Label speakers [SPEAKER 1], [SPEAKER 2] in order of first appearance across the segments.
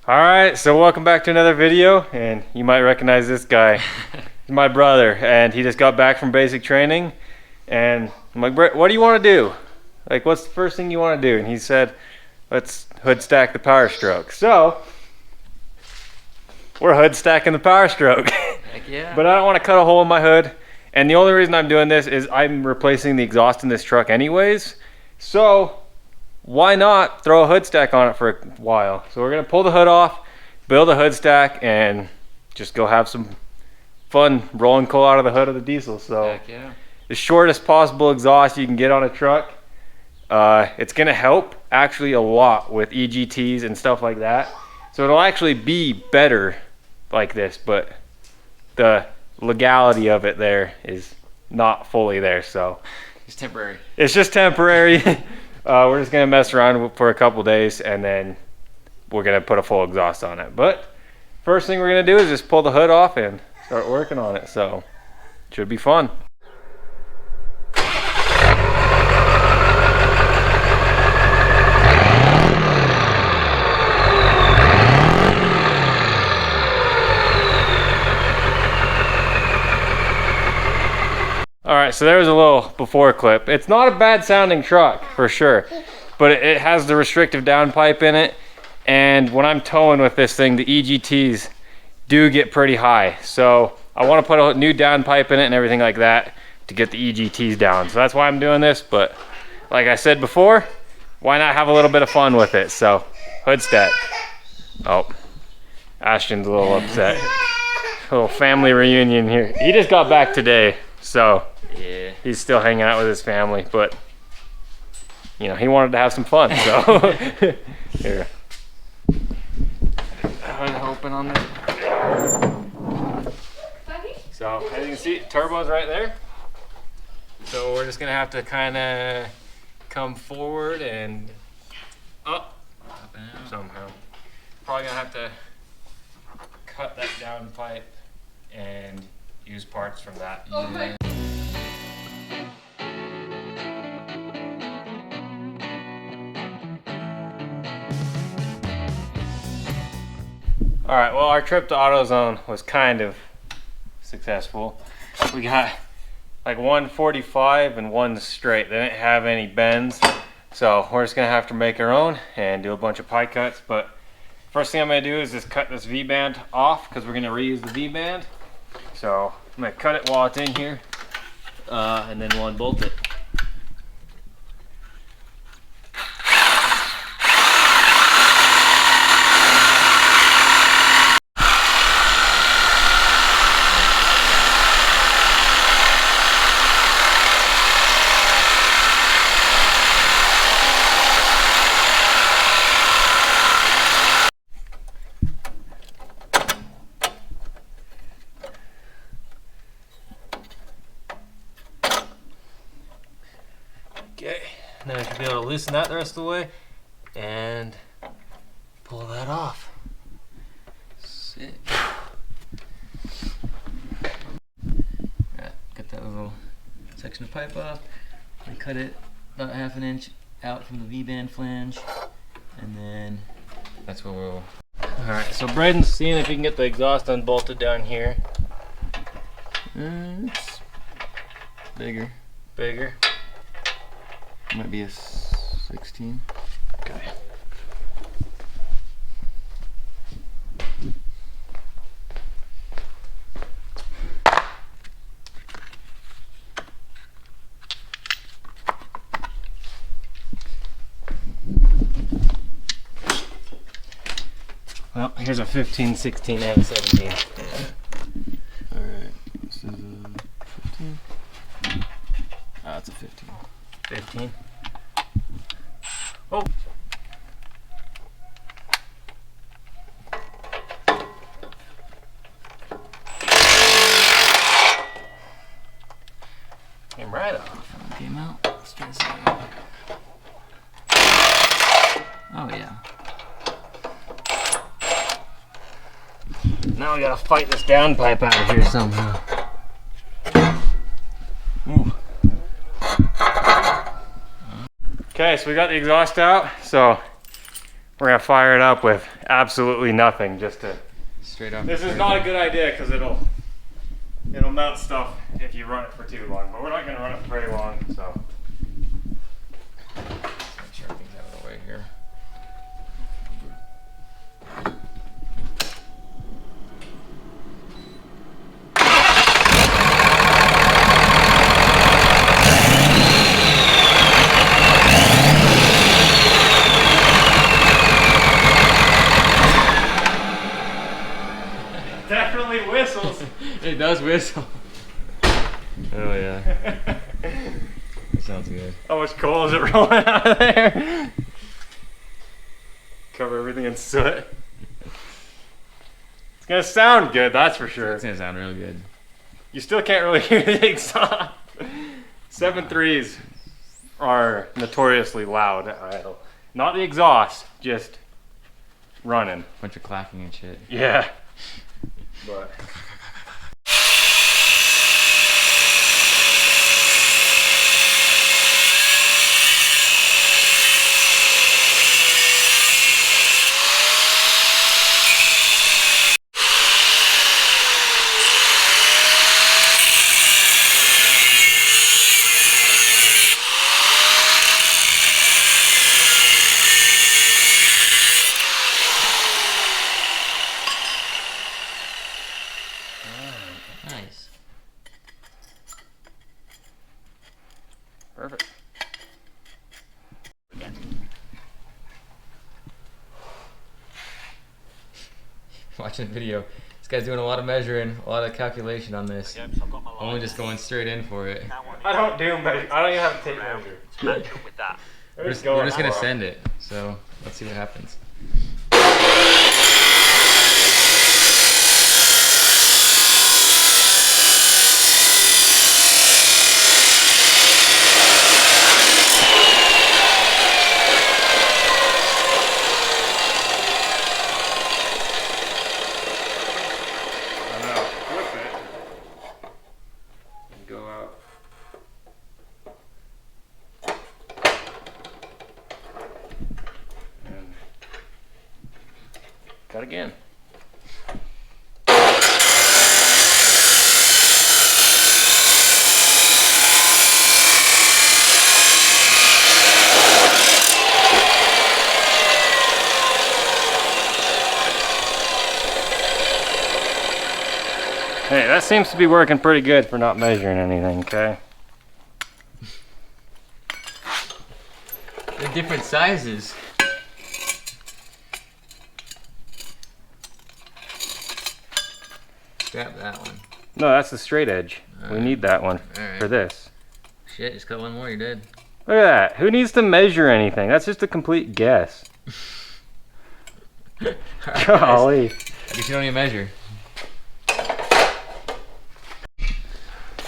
[SPEAKER 1] Alright, so welcome back to another video, and you might recognize this guy. He's my brother, and he just got back from basic training, and I'm like, Brett, what do you want to do? Like, what's the first thing you want to do? And he said, let's hood stack the power stroke. So, we're hood stacking the power stroke.
[SPEAKER 2] Heck yeah.
[SPEAKER 1] But I don't want to cut a hole in my hood, and the only reason I'm doing this is I'm replacing the exhaust in this truck anyways, so why not throw a hood stack on it for a while? So we're gonna pull the hood off, build a hood stack, and just go have some fun rolling coal out of the hood of the diesel. So
[SPEAKER 2] heck yeah.
[SPEAKER 1] The shortest possible exhaust you can get on a truck. It's gonna help actually a lot with EGTs and stuff like that. So it'll actually be better like this, but the legality of it there is not fully there. So
[SPEAKER 2] It's temporary.
[SPEAKER 1] it's just temporary. We're just gonna mess around for a couple days, and then we're gonna put a full exhaust on it. But first thing we're gonna do is just pull the hood off and start working on it. So it should be fun. All right, so there's a little before clip. It's not a bad sounding truck for sure, but it has the restrictive downpipe in it. And when I'm towing with this thing, the EGTs do get pretty high. So I want to put a new downpipe in it and everything like that to get the EGTs down. So that's why I'm doing this. But like I said before, why not have a little bit of fun with it? So hood stack. Oh, Ashton's a little upset. A little family reunion here. He just got back today, so
[SPEAKER 2] Yeah.
[SPEAKER 1] he's still hanging out with his family, but you know, he wanted to have some fun, so here. Hood open on this. So as you can see, turbo's right there. So we're just gonna have to kind of come forward and up somehow. Probably gonna have to cut that down pipe and use parts from that. All right, well, our trip to AutoZone was kind of successful. We got like 145 and one straight. They didn't have any bends, so we're just gonna have to make our own and do a bunch of pie cuts. But first thing I'm gonna do is just cut this V-band off because we're gonna reuse the V-band. So I'm gonna cut it while it's in here, and then we'll unbolt it. Okay, now I should be able to loosen that the rest of the way and pull that off.
[SPEAKER 2] Sick. Right, cut that little section of pipe off. I cut it about ½ an inch out from the V-band flange, and then that's where we'll.
[SPEAKER 1] Alright, so Braden's seeing if he can get the exhaust unbolted down here.
[SPEAKER 2] It's bigger.
[SPEAKER 1] Bigger.
[SPEAKER 2] Might be a 16.
[SPEAKER 1] Okay. Well, here's a 15, 16, and 17.
[SPEAKER 2] Alright, this is a 15. Ah, it's a 15.
[SPEAKER 1] 15. Oh! Came right off.
[SPEAKER 2] Came out. Let's try this out. Oh yeah.
[SPEAKER 1] Now we gotta fight this downpipe out of here somehow. Ooh. Okay, so we got the exhaust out. So We're gonna fire it up with absolutely nothing just to.
[SPEAKER 2] Straight up.
[SPEAKER 1] This is not a good idea because it'll melt stuff if you run it for too long. But we're not gonna run it for very long, so.
[SPEAKER 2] Let's make sure everything's out of the way here.
[SPEAKER 1] Definitely whistles.
[SPEAKER 2] It does whistle. Oh yeah. That sounds good.
[SPEAKER 1] How much coal is it rolling out of there? Cover everything in soot. It's gonna sound good, that's for sure.
[SPEAKER 2] It's gonna sound real good.
[SPEAKER 1] You still can't really hear the exhaust. 7.3s are notoriously loud at idle. Not the exhaust, just running.
[SPEAKER 2] Bunch of clacking and shit.
[SPEAKER 1] Yeah. But.
[SPEAKER 2] Nice.
[SPEAKER 1] Perfect.
[SPEAKER 2] Watching the video. This guy's doing a lot of measuring, a lot of calculation on this.
[SPEAKER 3] Yep, so I've got my line.
[SPEAKER 2] Only just going straight in for it.
[SPEAKER 1] I don't do measure. I don't even have a tape measure.
[SPEAKER 3] Match up with that.
[SPEAKER 2] We're just gonna send it. So let's see what happens.
[SPEAKER 1] Cut again. Hey, that seems to be working pretty good for not measuring anything, okay?
[SPEAKER 2] They're different sizes. Scrap that one.
[SPEAKER 1] No, that's the straight edge. We need that one for this.
[SPEAKER 2] Shit, just cut one more, you're dead.
[SPEAKER 1] Look at that. Who needs to measure anything? That's just a complete guess. Golly.
[SPEAKER 2] I guess you don't even measure.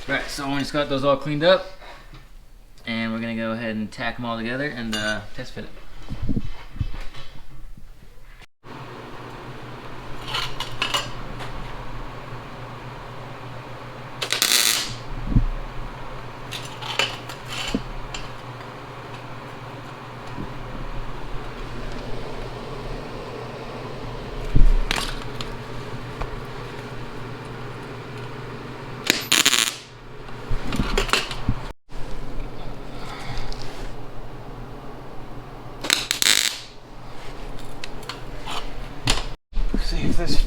[SPEAKER 2] Right, so we just got those all cleaned up. And we're gonna go ahead and tack them all together and test fit it.
[SPEAKER 1] See if this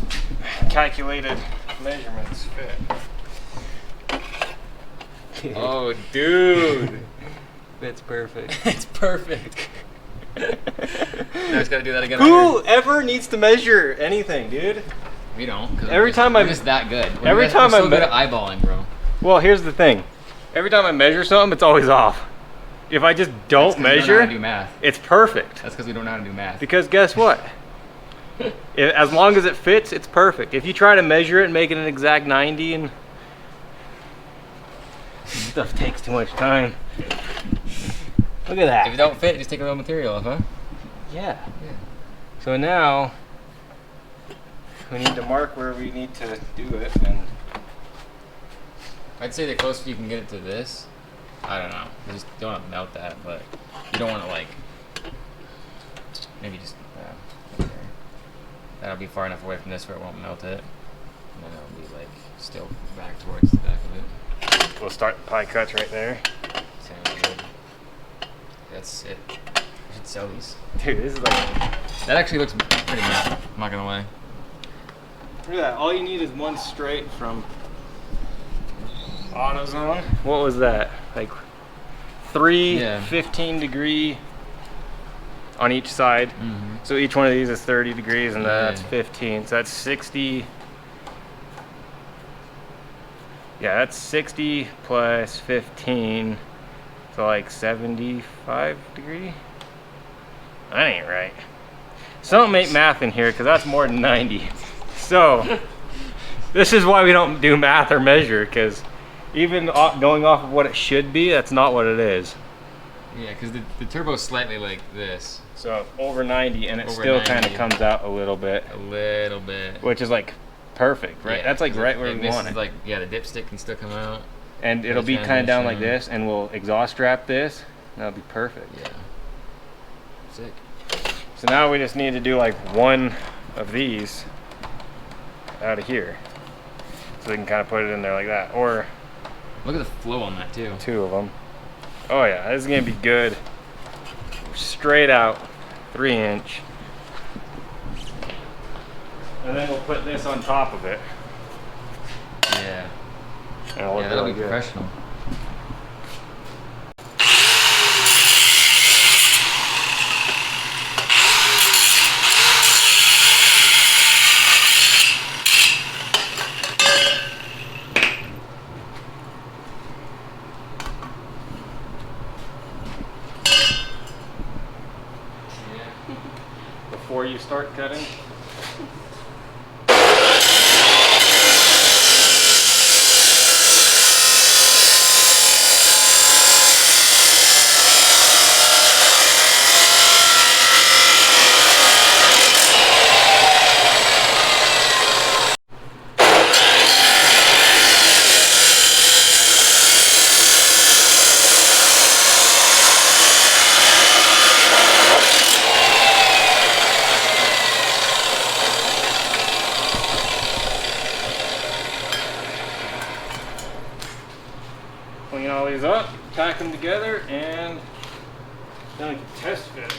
[SPEAKER 1] calculated measurements fit.
[SPEAKER 2] Oh, dude.
[SPEAKER 1] It's perfect.
[SPEAKER 2] It's perfect. Now I just gotta do that again.
[SPEAKER 1] Who ever needs to measure anything, dude?
[SPEAKER 2] We don't. 'Cause
[SPEAKER 1] Every time
[SPEAKER 2] we're
[SPEAKER 1] I'm
[SPEAKER 2] just that good.
[SPEAKER 1] every time
[SPEAKER 2] we're so
[SPEAKER 1] I'm
[SPEAKER 2] good at eyeballing, bro.
[SPEAKER 1] Well, here's the thing. Every time I measure something, it's always off. If I just don't
[SPEAKER 2] We don't know
[SPEAKER 1] measure,
[SPEAKER 2] how to do math.
[SPEAKER 1] it's perfect.
[SPEAKER 2] That's because we don't know how to do math.
[SPEAKER 1] Because guess what? As long as it fits, it's perfect. If you try to measure it and make it an exact 90 and stuff takes too much time. Look at that.
[SPEAKER 2] If it don't fit, just take a little material off, huh?
[SPEAKER 1] Yeah. So now we need to mark where we need to do it, and
[SPEAKER 2] I'd say the closer you can get it to this, I don't know. You just don't want to melt that, but you don't want to like maybe just that'll be far enough away from this where it won't melt it. And then it'll be like still back towards the back of it.
[SPEAKER 1] We'll start the pie cuts right there.
[SPEAKER 2] Sounds good. That's it. I should sell these.
[SPEAKER 1] Dude, this is like...
[SPEAKER 2] That actually looks pretty nice, I'm not gonna lie.
[SPEAKER 1] Look at that. All you need is one straight from AutoZone. What was that? Like 3 15-degree on each side. So each one of these is 30 degrees and that's 15. So that's 60. Yeah, that's 60 plus 15. So like 75 degree? That ain't right. Something ain't math in here because that's more than 90. So this is why we don't do math or measure, because even going off of what it should be, that's not what it is.
[SPEAKER 2] Yeah, because the turbo's slightly like this.
[SPEAKER 1] So over 90, and it still kind of comes out a little bit.
[SPEAKER 2] A little bit.
[SPEAKER 1] Which is like perfect, right?
[SPEAKER 2] Yeah,
[SPEAKER 1] that's like right where we want it.
[SPEAKER 2] Like, yeah, the dipstick can still come out.
[SPEAKER 1] And it'll be kind of down like this, and we'll exhaust strap this. That'll be perfect.
[SPEAKER 2] Yeah. Sick.
[SPEAKER 1] So now we just need to do like one of these out of here. So we can kind of put it in there like that. Or
[SPEAKER 2] look at the flow on that too.
[SPEAKER 1] 2 of them. Oh yeah, this is gonna be good. Straight out, 3-inch. And then we'll put this on top of it.
[SPEAKER 2] Yeah.
[SPEAKER 1] Yeah,
[SPEAKER 2] that'll be professional.
[SPEAKER 1] Before you start cutting. Clean all these up, tack them together, and then we can test fit.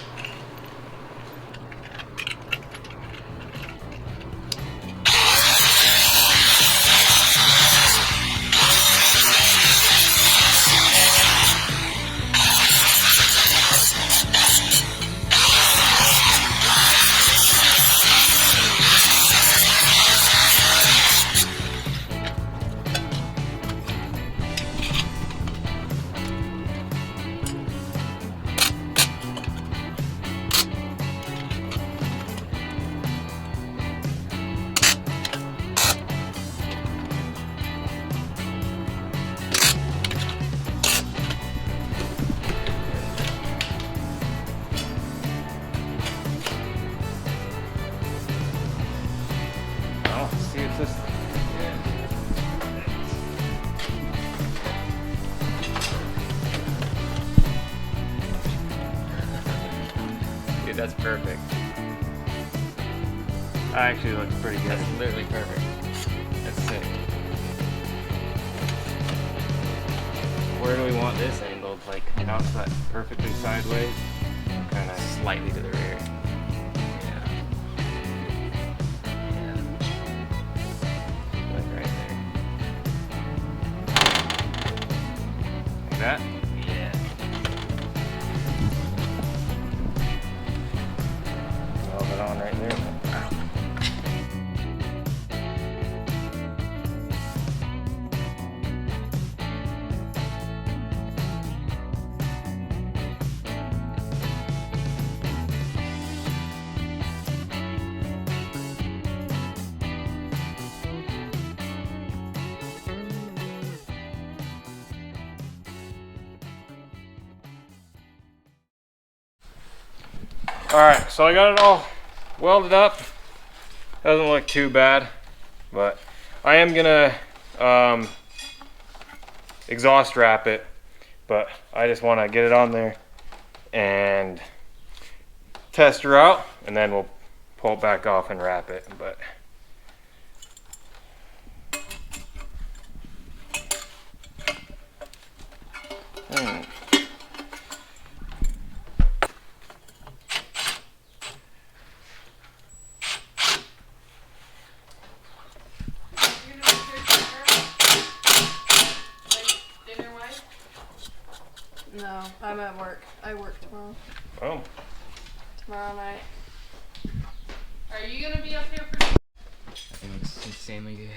[SPEAKER 2] Dude, that's perfect.
[SPEAKER 1] That actually looks pretty good.
[SPEAKER 2] That's literally perfect. That's sick.
[SPEAKER 1] Where do we want this angled? Like outside, perfectly sideways? Kind of
[SPEAKER 2] Slightly to the rear. Yeah.
[SPEAKER 1] like right there. Like that?
[SPEAKER 2] Yeah.
[SPEAKER 1] Weld it on right there. Alright, so I got it all welded up. Doesn't look too bad, but I am gonna exhaust wrap it, but I just want to get it on there and test her out, and then we'll pull it back off and wrap it, but.
[SPEAKER 3] No, I'm at work. I work tomorrow.
[SPEAKER 1] Oh.
[SPEAKER 3] Tomorrow night.
[SPEAKER 4] Are you gonna be up here for?
[SPEAKER 2] I think it's insanely good.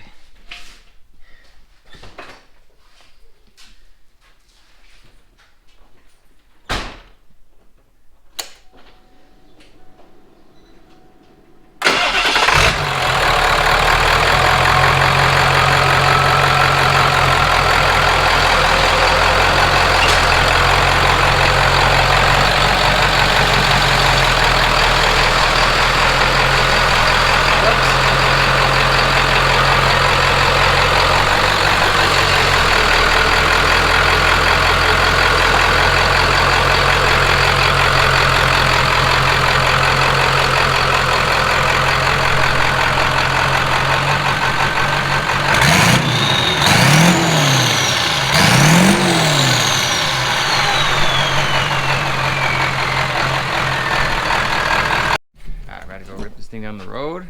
[SPEAKER 2] Down the road.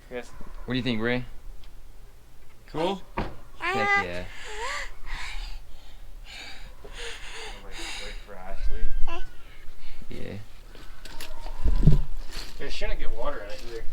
[SPEAKER 1] Yes.
[SPEAKER 2] What do you think, Ray? Cool? Heck yeah.
[SPEAKER 1] Wait for Ashley.
[SPEAKER 2] Yeah.
[SPEAKER 1] It shouldn't get water in it either.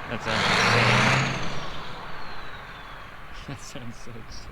[SPEAKER 2] That sounds insane. That sounds so sick.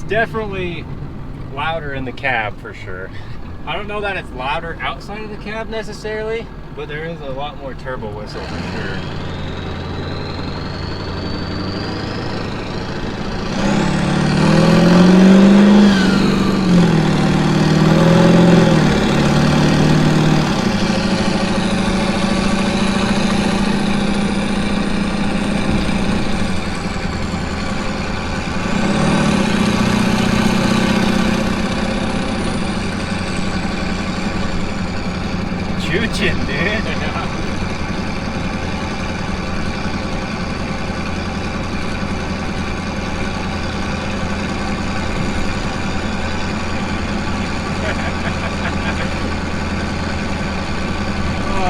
[SPEAKER 1] Definitely louder in the cab for sure. I don't know that it's louder outside of the cab necessarily, but there is a lot more turbo whistle for sure. Chooching, dude.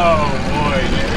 [SPEAKER 1] Oh boy, dude.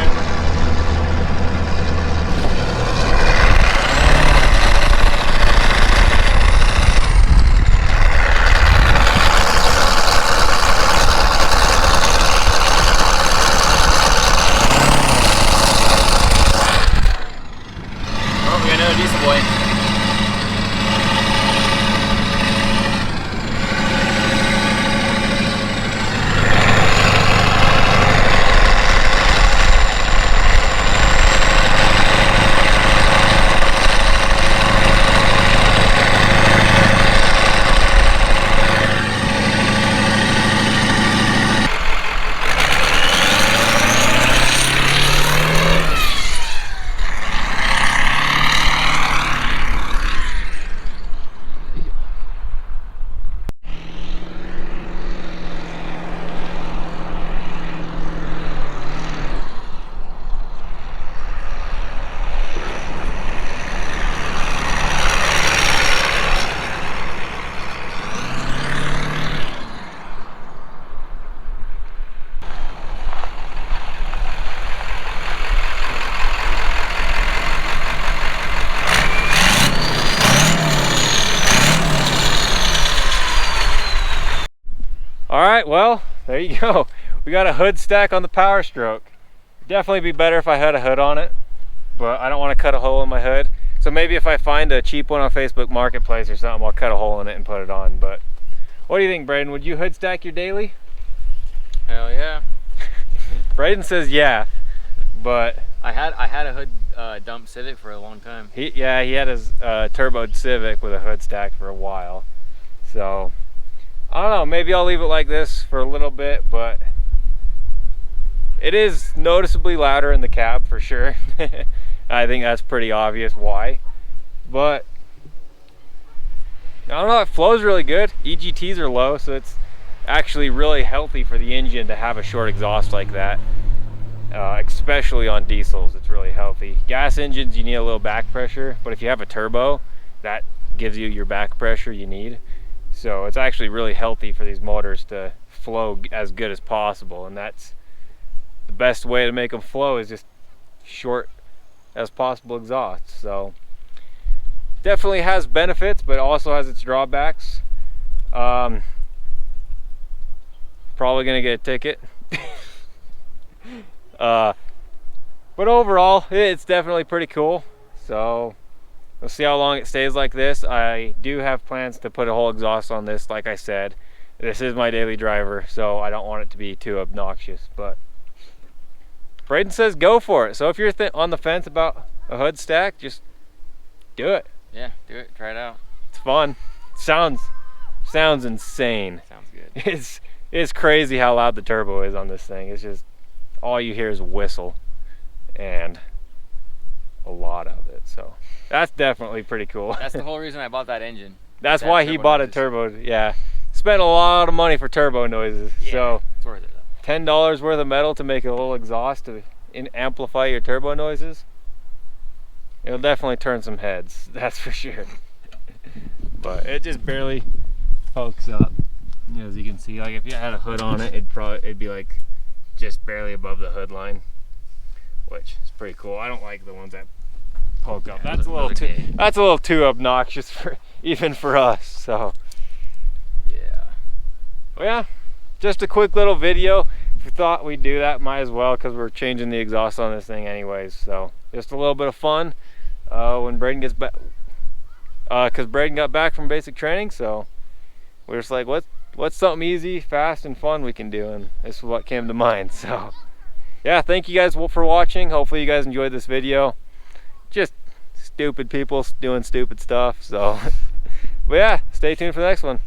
[SPEAKER 1] All right, well, there you go. We got a hood stack on the Power Stroke. Definitely be better if I had a hood on it, but I don't want to cut a hole in my hood. So maybe if I find a cheap one on Facebook Marketplace or something, I'll cut a hole in it and put it on. But what do you think, Braden? Would you hood stack your daily?
[SPEAKER 2] Hell yeah.
[SPEAKER 1] Braden says yeah, but
[SPEAKER 2] I had a hood dump Civic for a long time.
[SPEAKER 1] he had his turboed Civic with a hood stack for a while. So I don't know, maybe I'll leave it like this for a little bit, but it is noticeably louder in the cab for sure. I think that's pretty obvious why. But I don't know, it flows really good. EGTs are low, so it's actually really healthy for the engine to have a short exhaust like that. Especially on diesels, it's really healthy. Gas engines, you need a little back pressure, but if you have a turbo, that gives you your back pressure you need. So it's actually really healthy for these motors to flow as good as possible, and that's the best way to make them flow is just short as possible exhaust. So definitely has benefits, but also has its drawbacks. Probably gonna get a ticket. But overall, it's definitely pretty cool. So we'll see how long it stays like this. I do have plans to put a whole exhaust on this, like I said. This is my daily driver, so I don't want it to be too obnoxious, but Braden says go for it. So if you're on the fence about a hood stack, just do it.
[SPEAKER 2] Yeah, do it. Try it out.
[SPEAKER 1] It's fun. Sounds insane.
[SPEAKER 2] Sounds good.
[SPEAKER 1] It's crazy how loud the turbo is on this thing. It's just all you hear is whistle and a lot of it. So that's definitely pretty cool.
[SPEAKER 2] That's the whole reason I bought that engine.
[SPEAKER 1] That's why he bought a turbo. Yeah, spent a lot of money for turbo noises.
[SPEAKER 2] Yeah,
[SPEAKER 1] so
[SPEAKER 2] it's worth it though.
[SPEAKER 1] $10 worth of metal to make a little exhaust to amplify your turbo noises. It'll definitely turn some heads, that's for sure. But it just barely pokes up. You know, as you can see, like if you had a hood on it, it'd be like just barely above the hood line, which is pretty cool. I don't like the ones that poke up. That's a little too obnoxious for even for us. So
[SPEAKER 2] yeah.
[SPEAKER 1] well, yeah, just a quick little video. If we thought we'd do that, might as well, because we're changing the exhaust on this thing anyways. So just a little bit of fun when Braden gets back, because Braden got back from basic training. So we're just like, what's something easy, fast, and fun we can do, and this is what came to mind. So yeah, thank you guys for watching. Hopefully you guys enjoyed this video. Just stupid people doing stupid stuff. So but yeah, stay tuned for the next one.